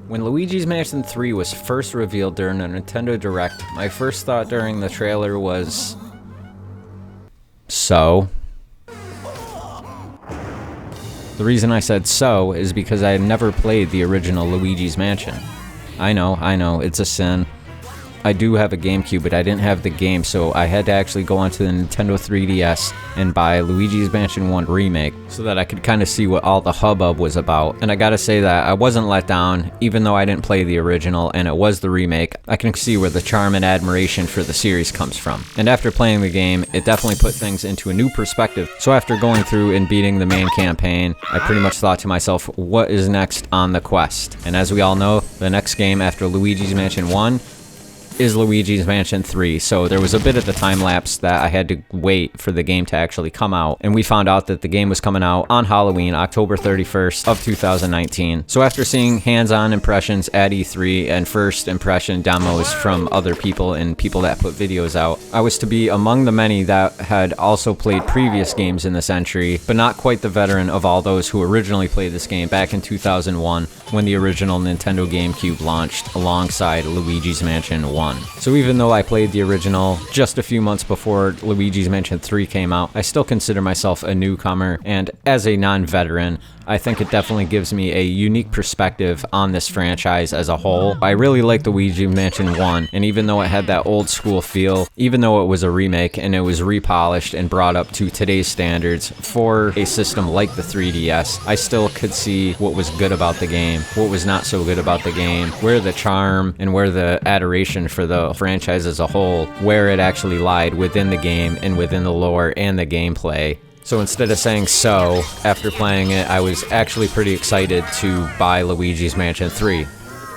When Luigi's Mansion 3 was first revealed during a Nintendo Direct, my first thought during the trailer was... so? The reason I said so is because I had never played the original Luigi's Mansion. I know, it's a sin. I do have a GameCube, but I didn't have the game, so I had to actually go onto the Nintendo 3DS and buy Luigi's Mansion 1 Remake so that I could kind of see what all the hubbub was about. And I gotta say that I wasn't let down, even though I didn't play the original and it was the remake. I can see where the charm and admiration for the series comes from. And after playing the game, it definitely put things into a new perspective. So after going through and beating the main campaign, I pretty much thought to myself, what is next on the quest? And as we all know, the next game after Luigi's Mansion 1 is Luigi's Mansion 3, so there was a bit of the time lapse that I had to wait for the game to actually come out, and we found out that the game was coming out on Halloween, October 31st of 2019. So after seeing hands-on impressions at E3 and first impression demos from other people and people that put videos out, I was to be among the many that had also played previous games in this entry, but not quite the veteran of all those who originally played this game back in 2001 when the original Nintendo GameCube launched alongside Luigi's Mansion 1. So even though I played the original just a few months before Luigi's Mansion 3 came out, I still consider myself a newcomer, and as a non-veteran, I think it definitely gives me a unique perspective on this franchise as a whole. I really like the Luigi Mansion 1, and even though it had that old school feel, even though it was a remake and it was repolished and brought up to today's standards for a system like the 3DS, I still could see what was good about the game, what was not so good about the game, where the charm and where the adoration for the franchise as a whole, where it actually lied within the game and within the lore and the gameplay. So instead of saying so, after playing it, I was actually pretty excited to buy Luigi's Mansion 3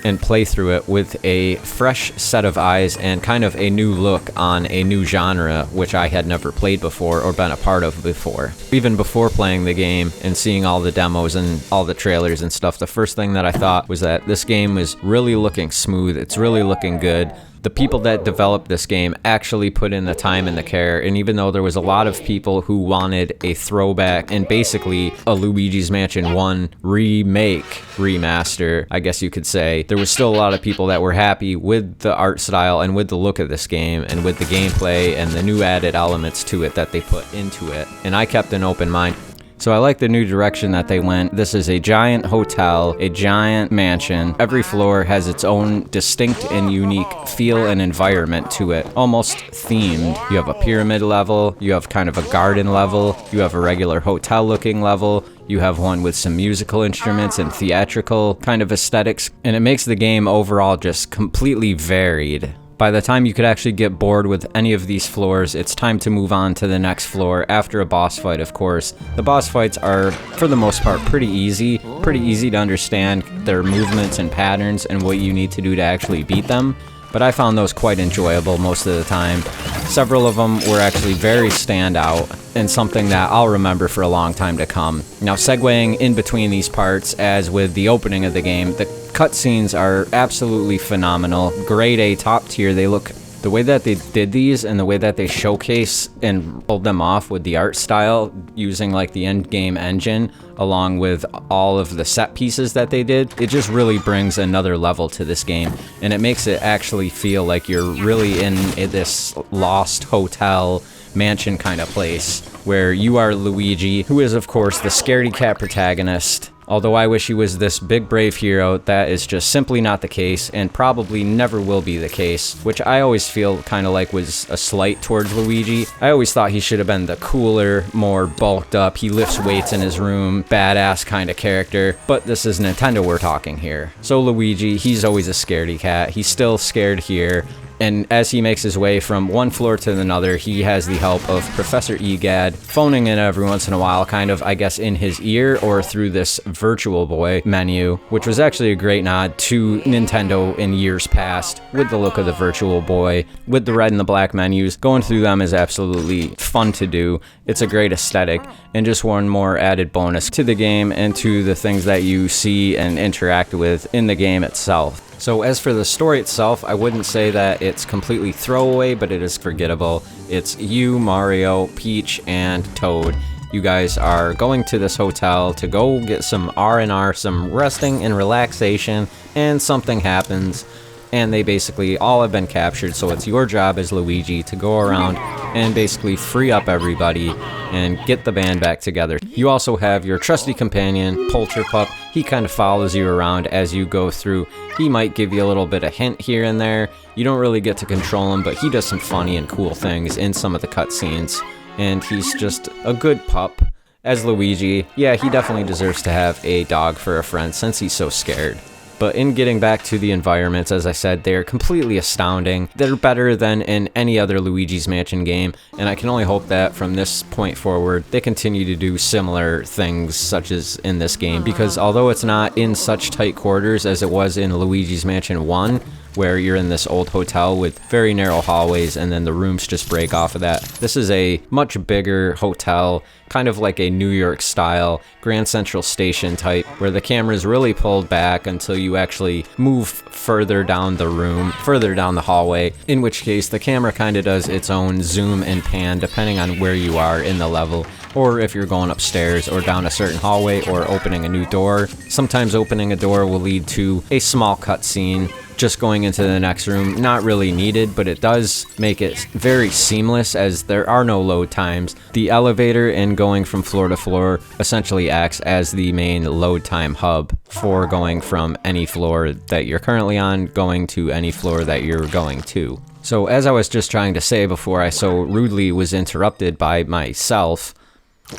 and play through it with a fresh set of eyes and kind of a new look on a new genre, which I had never played before or been a part of before. Even before playing the game and seeing all the demos and all the trailers and stuff, the first thing that I thought was that this game is really looking smooth, it's really looking good. The people that developed this game actually put in the time and the care, and even though there was a lot of people who wanted a throwback and basically a Luigi's Mansion 1 remake, remaster, I guess you could say, there was still a lot of people that were happy with the art style and with the look of this game and with the gameplay and the new added elements to it that they put into it. And I kept an open mind. So I like the new direction that they went. This is a giant hotel, a giant mansion. Every floor has its own distinct and unique feel and environment to it, almost themed. You have a pyramid level, you have kind of a garden level, you have a regular hotel looking level, you have one with some musical instruments and theatrical kind of aesthetics, and it makes the game overall just completely varied. By the time you could actually get bored with any of these floors, it's time to move on to the next floor after a boss fight, of course. The boss fights are, for the most part, pretty easy to understand their movements and patterns and what you need to do to actually beat them. But I found those quite enjoyable most of the time. Several of them were actually very standout and something that I'll remember for a long time to come. Now, segueing in between these parts, as with the opening of the game, the cutscenes are absolutely phenomenal. Grade A, top tier. They look... The way that they did these and the way that they showcase and pulled them off with the art style using like the end game engine along with all of the set pieces that they did, it just really brings another level to this game, and it makes it actually feel like you're really in this lost hotel mansion kind of place where you are Luigi, who is of course the scaredy cat protagonist. Although I wish he was this big brave hero, that is just simply not the case and probably never will be the case, which I always feel kind of like was a slight towards Luigi. I always thought he should have been the cooler, more bulked up, he lifts weights in his room, badass kind of character, but this is Nintendo we're talking here. So Luigi, he's always a scaredy cat, he's still scared here. And as he makes his way from one floor to another, he has the help of Professor Egad, phoning in every once in a while, kind of, I guess, in his ear or through this Virtual Boy menu, which was actually a great nod to Nintendo in years past, with the look of the Virtual Boy, with the red and the black menus. Going through them is absolutely fun to do. It's a great aesthetic, and just one more added bonus to the game and to the things that you see and interact with in the game itself. So as for the story itself, I wouldn't say that it's completely throwaway, but it is forgettable. It's you, Mario, Peach, and Toad. You guys are going to this hotel to go get some R&R, some resting and relaxation, and something happens, and they basically all have been captured, so it's your job as Luigi to go around and basically free up everybody and get the band back together. You also have your trusty companion, Polterpup. He kind of follows you around as you go through. He might give you a little bit of hint here and there. You don't really get to control him, but he does some funny and cool things in some of the cutscenes, and he's just a good pup. As Luigi, yeah, he definitely deserves to have a dog for a friend since he's so scared. But in getting back to the environments, as I said, they're completely astounding. They're better than in any other Luigi's Mansion game, and I can only hope that from this point forward, they continue to do similar things such as in this game, because although it's not in such tight quarters as it was in Luigi's Mansion 1, where you're in this old hotel with very narrow hallways and then the rooms just break off of that. This is a much bigger hotel, kind of like a New York style Grand Central Station type, where the camera's really pulled back until you actually move further down the room, further down the hallway, in which case the camera kind of does its own zoom and pan depending on where you are in the level, or if you're going upstairs or down a certain hallway or opening a new door. Sometimes opening a door will lead to a small cutscene. Just going into the next room, not really needed, but it does make it very seamless as there are no load times. The elevator and going from floor to floor essentially acts as the main load time hub for going from any floor that you're currently on, going to any floor that you're going to. So as I was just trying to say before I so rudely was interrupted by myself,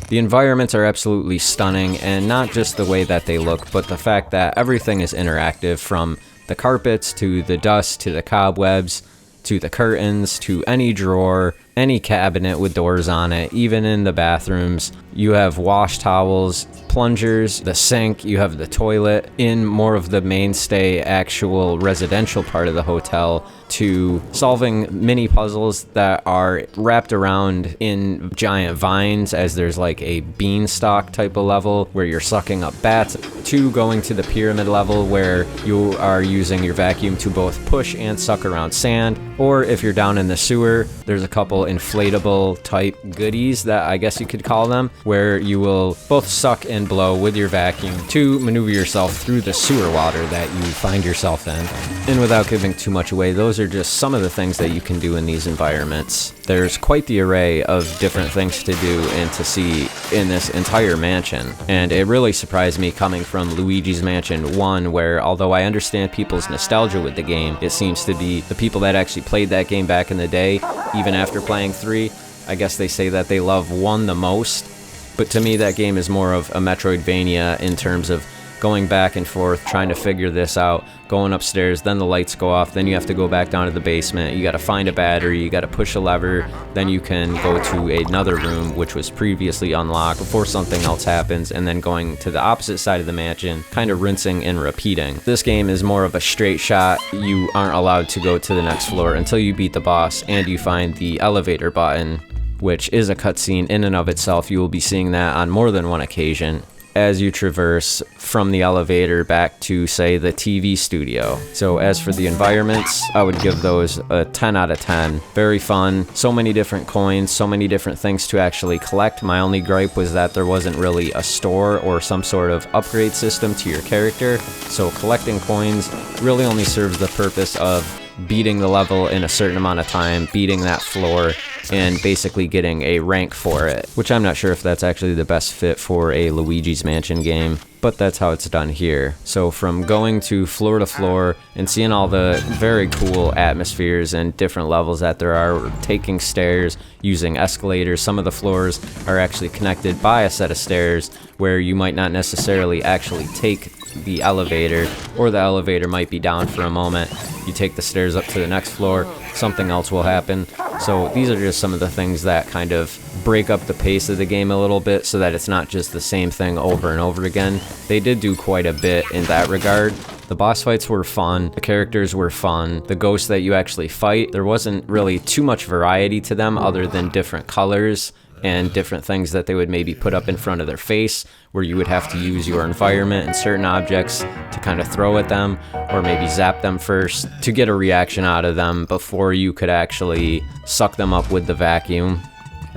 the environments are absolutely stunning, and not just the way that they look, but the fact that everything is interactive, from the carpets to the dust to the cobwebs to the curtains to any drawer, any cabinet with doors on it. Even in the bathrooms, you have wash towels, plungers, the sink, you have the toilet. In more of the mainstay actual residential part of the hotel, to solving mini puzzles that are wrapped around in giant vines, as there's like a beanstalk type of level where you're sucking up bats, to going to the pyramid level where you are using your vacuum to both push and suck around sand. Or if you're down in the sewer, there's a couple inflatable type goodies that I guess you could call them, where you will both suck and blow with your vacuum to maneuver yourself through the sewer water that you find yourself in. And without giving too much away, those are just some of the things that you can do in these environments. There's quite the array of different things to do and to see in this entire mansion, and it really surprised me coming from Luigi's Mansion 1, where although I understand people's nostalgia with the game, it seems to be the people that actually played that game back in the day, even after playing 3, I guess they say that they love 1 the most. But to me, that game is more of a Metroidvania in terms of going back and forth, trying to figure this out, going upstairs, then the lights go off, then you have to go back down to the basement, you gotta find a battery, you gotta push a lever, then you can go to another room which was previously unlocked before something else happens, and then going to the opposite side of the mansion, kind of rinsing and repeating. This game is more of a straight shot. You aren't allowed to go to the next floor until you beat the boss and you find the elevator button, which is a cutscene in and of itself. You will be seeing that on more than one occasion as you traverse from the elevator back to, say, the TV studio. So as for the environments, I would give those a 10 out of 10. Very fun, so many different coins, so many different things to actually collect. My only gripe was that there wasn't really a store or some sort of upgrade system to your character, so collecting coins really only serves the purpose of beating the level in a certain amount of time, beating that floor, and basically getting a rank for it, which I'm not sure if that's actually the best fit for a Luigi's Mansion game, but that's how it's done here. So from going to floor and seeing all the very cool atmospheres and different levels that there are, taking stairs, using escalators. Some of the floors are actually connected by a set of stairs where you might not necessarily actually take the elevator, or the elevator might be down for a moment. You take the stairs up to the next floor, something else will happen. So these are just some of the things that kind of break up the pace of the game a little bit so that it's not just the same thing over and over again. They did do quite a bit in that regard. The boss fights were fun, the characters were fun, the ghosts that you actually fight, there wasn't really too much variety to them other than different colors and different things that they would maybe put up in front of their face, where you would have to use your environment and certain objects to kind of throw at them, or maybe zap them first to get a reaction out of them before you could actually suck them up with the vacuum.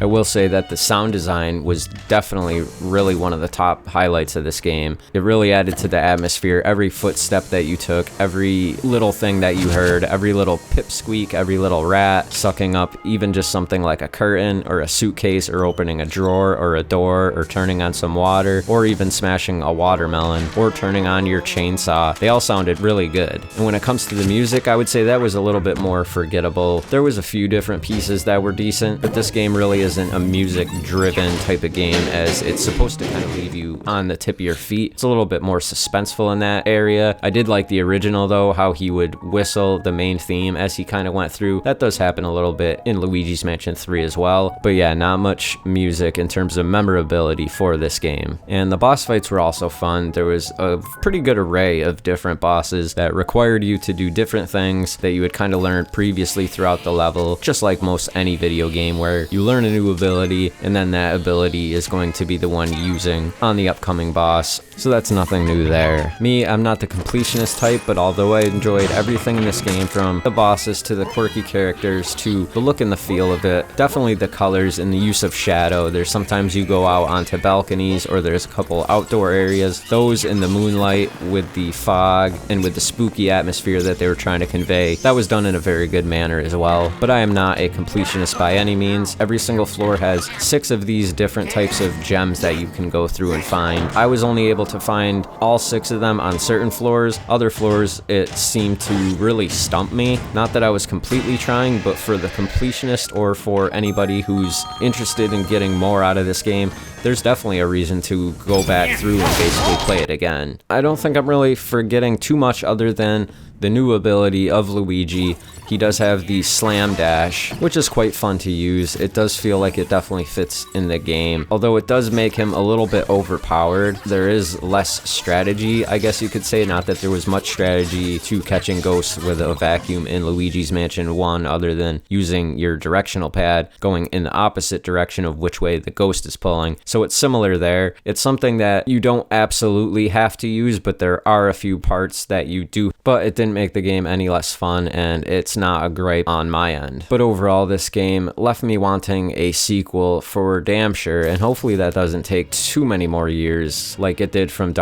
I will say that the sound design was definitely really one of the top highlights of this game. It really added to the atmosphere. Every footstep that you took, every little thing that you heard, every little pipsqueak, every little rat sucking up even just something like a curtain or a suitcase or opening a drawer or a door or turning on some water or even smashing a watermelon or turning on your chainsaw. They all sounded really good. And when it comes to the music, I would say that was a little bit more forgettable. There was a few different pieces that were decent, but this game really isn't a music-driven type of game, as it's supposed to kind of leave you on the tip of your feet. It's a little bit more suspenseful in that area. I did like the original though, how he would whistle the main theme as he kind of went through. That does happen a little bit in Luigi's Mansion 3 as well. But yeah, not much music in terms of memorability for this game. And the boss fights were also fun. There was a pretty good array of different bosses that required you to do different things that you had kind of learned previously throughout the level, just like most any video game where you learn a new ability and then that ability is going to be the one using on the upcoming boss. So that's nothing new there. Me, I'm not the completionist type, but although I enjoyed everything in this game, from the bosses to the quirky characters to the look and the feel of it, definitely the colors and the use of shadow. There's sometimes you go out onto balconies or there's a couple outdoor areas. Those in the moonlight with the fog and with the spooky atmosphere that they were trying to convey, that was done in a very good manner as well. But I am not a completionist by any means. Every single floor has 6 of these different types of gems that you can go through and find. I was only able to find all 6 of them on certain floors. Other floors, it seemed to really stump me. Not that I was completely trying, but for the completionist or for anybody who's interested in getting more out of this game, there's definitely a reason to go back through and basically play it again. I don't think I'm really forgetting too much other than the new ability of Luigi. He does have the slam dash, which is quite fun to use. It does feel like it definitely fits in the game, although it does make him a little bit overpowered. There is less strategy, I guess you could say. Not that there was much strategy to catching ghosts with a vacuum in Luigi's Mansion 1 other than using your directional pad, going in the opposite direction of which way the ghost is pulling. So it's similar there. It's something that you don't absolutely have to use, but there are a few parts that you do. But it didn't make the game any less fun, and it's not a gripe on my end. But overall, this game left me wanting a sequel for damn sure, and hopefully that doesn't take too many more years like it did from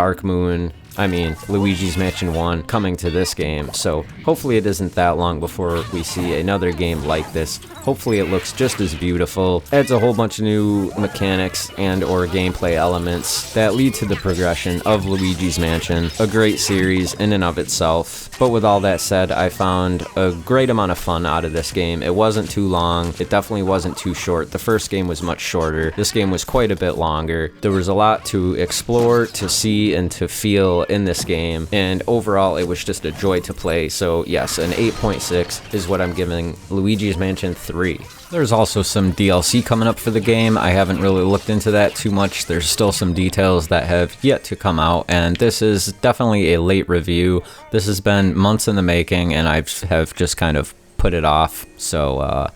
Luigi's Mansion 1 coming to this game. So hopefully it isn't that long before we see another game like this. Hopefully it looks just as beautiful, adds a whole bunch of new mechanics and or gameplay elements that lead to the progression of Luigi's Mansion. A great series in and of itself. But with all that said, I found a great amount of fun out of this game. It wasn't too long. It definitely wasn't too short. The first game was much shorter. This game was quite a bit longer. There was a lot to explore, to see, and to feel in this game. And overall, it was just a joy to play. So yes, an 8.6 is what I'm giving Luigi's Mansion 3. There's also some DLC coming up for the game. I haven't really looked into that too much. There's still some details that have yet to come out, and this is definitely a late review. This has been months in the making, and I have just kind of put it off, so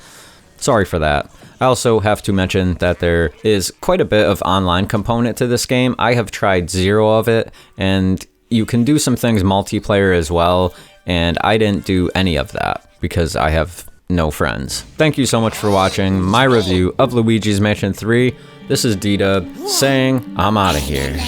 sorry for that. I also have to mention that there is quite a bit of online component to this game. I have tried 0 of it, and you can do some things multiplayer as well, and I didn't do any of that because I have no friends. Thank you so much for watching my review of Luigi's Mansion 3. This is D-Dub saying I'm out of here.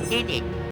Did it.